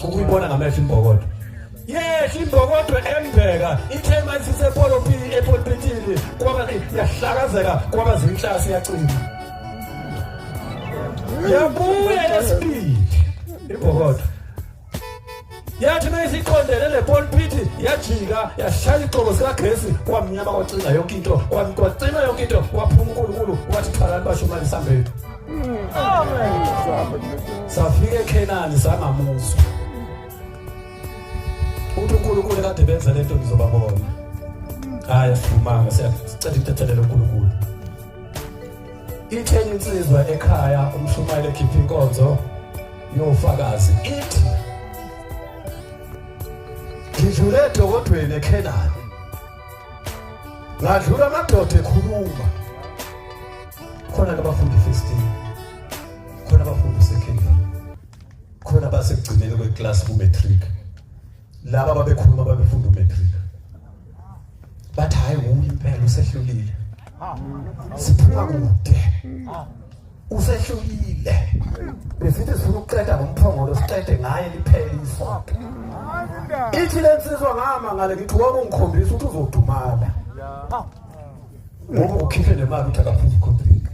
ukuyibona ngamehlo imbokodo yes imbokodo embeka ithema isisepolopi epolitini kwaba yahlakazeka kwaba zinhlasi yacina yabuya esiphi imbokodo yathi mayisiqondele lepolitini yajika yashaya iqobo sikagesi kwamnyama kwacina yonke into kwacina yonke into kwaphuma uNkulunkulu wathi qhalani basho mali sambeni safike eKhenani sangamuzwa uNkulunkulu kade benza lento ngizobabona hayi sifumanga siyacela ukuthethelele uNkulunkulu itheni insizwa ekhaya umshumayeli ekhipha inkonzo yofakazi ithi ngidlule edokodweni eKhenani ngadlula amadoda ekhuluma khona abafundi 15 khona abafundi secondary khona abasekugcineni kweclass ku-matric laba babekhuluma babefunda u-matric bathi hayi wona impela usehlulile siphuma kude usehlulile besithi sifuna ukuqeda ngomphongolo siqede ngaye liphele isonto ithi lensizwa ngama ngale ngithi wona ungikhombisa ukuthi uzodumala ngoba ukhiphe nemali ukuthi akaphuza icontract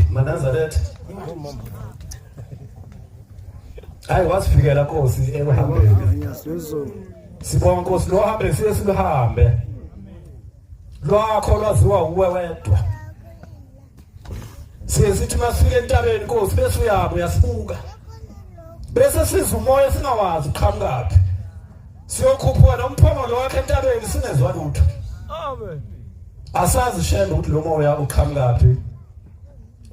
Manazaretha hayi wasifikela Nkosi ekuhambeni sibonga Nkosi lo hambe siye sihambe lwakho lwaziwa uwe wedwa sithi masifike entabeni Nkosi bese uyabo uyasibuka bese siza umoya singawazi uqhamukaphi siyokhuphuka nomphongolo wakhe entabeni sinezwa lutho amen asazi shembe ukuthi lo moya uqhamukaphi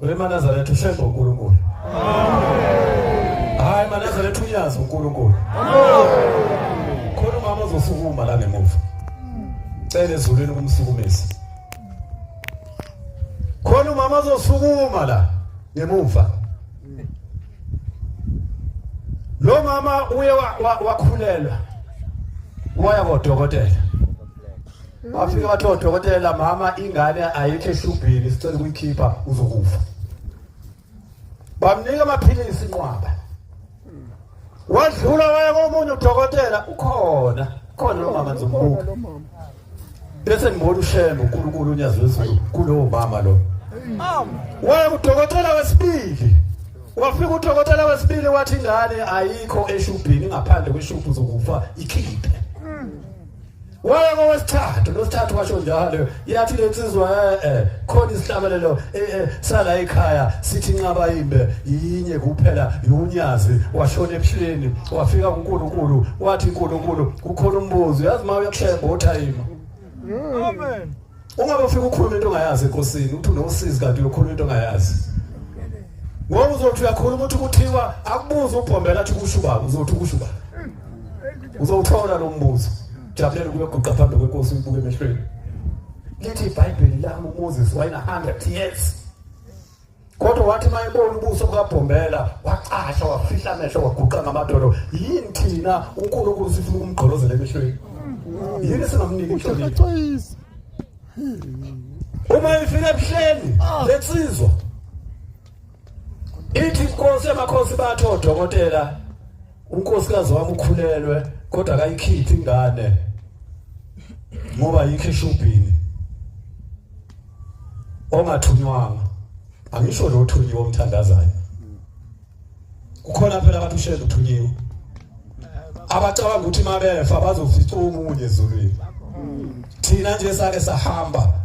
weManazaretha ushembe uNkulunkulu amen hayi Manazaretha uyazi uNkulunkulu amen khona umama uzosukuma la ngemuva cela ezulwini kumsukumisa khona umama uzosukuma la ngemuva lo mama uye wakhulelwa waya kodokotela wafika wathi udokotela mama ingane ayikho ehlubhini sicela ukuyikhipha uzokufa bamnika amaphilisi inqwaba wadlula waya komunye udokotela khona lo mama nzombuka bese ngibona ushembe uNkulunkulu unyazi wezulu kulowo mama lo waya kudokotela wesibili wafika udokotela wesibili wathi ingane ayikho eshubhini ngaphandle kweshubhu uzokufa ikhiphe waya kowesithathu losithathu washo njalo yathi lensizwa khona isihlabelelo sala ekhaya sithi nqaba imbe yinye kuphela yunyazi washona ebuhleni wafika kuNkulunkulu wathi uNkulunkulu kukhona umbuzo yazi mawe yakushemba othayima amen ungabe ufika ukukhuluma into ongayazi enkosini uthi unosizi kanti uyokhuluma into ongayazi ngoba uzothi uyakhuluma ukuthi kuthiwa akubuza ubhombela athi kushuba uzothi kushuba uzowuthola lo mbuzo jabulela ukuyoguqa phambi kwenkosi uyibuke emehlweni lithi iBhayibheli lami uMoses wayena 100 years kodwa wathi mayebona ubuso bukaBhombela wacasha wafihla amehlo waguqa ngamadolo yini thina uNkulunkulu sifuna ukumgqolozela emehlweni yini singamniki inhlonipho uma ifika ebuhleni letsizwa ithi inkosi yamakhosi bathi odokotela unkosikazi wami ukhulelwe kodwa akayikhiphi ingane ngoba yikho eshubhini ongathunywanga angisho lo uthunyiwe omthandazayo kukhona phela abantu ushela uthunyiwe abacabanga ukuthi mabefa bazofica umunye ezulwini thina nje sake sahamba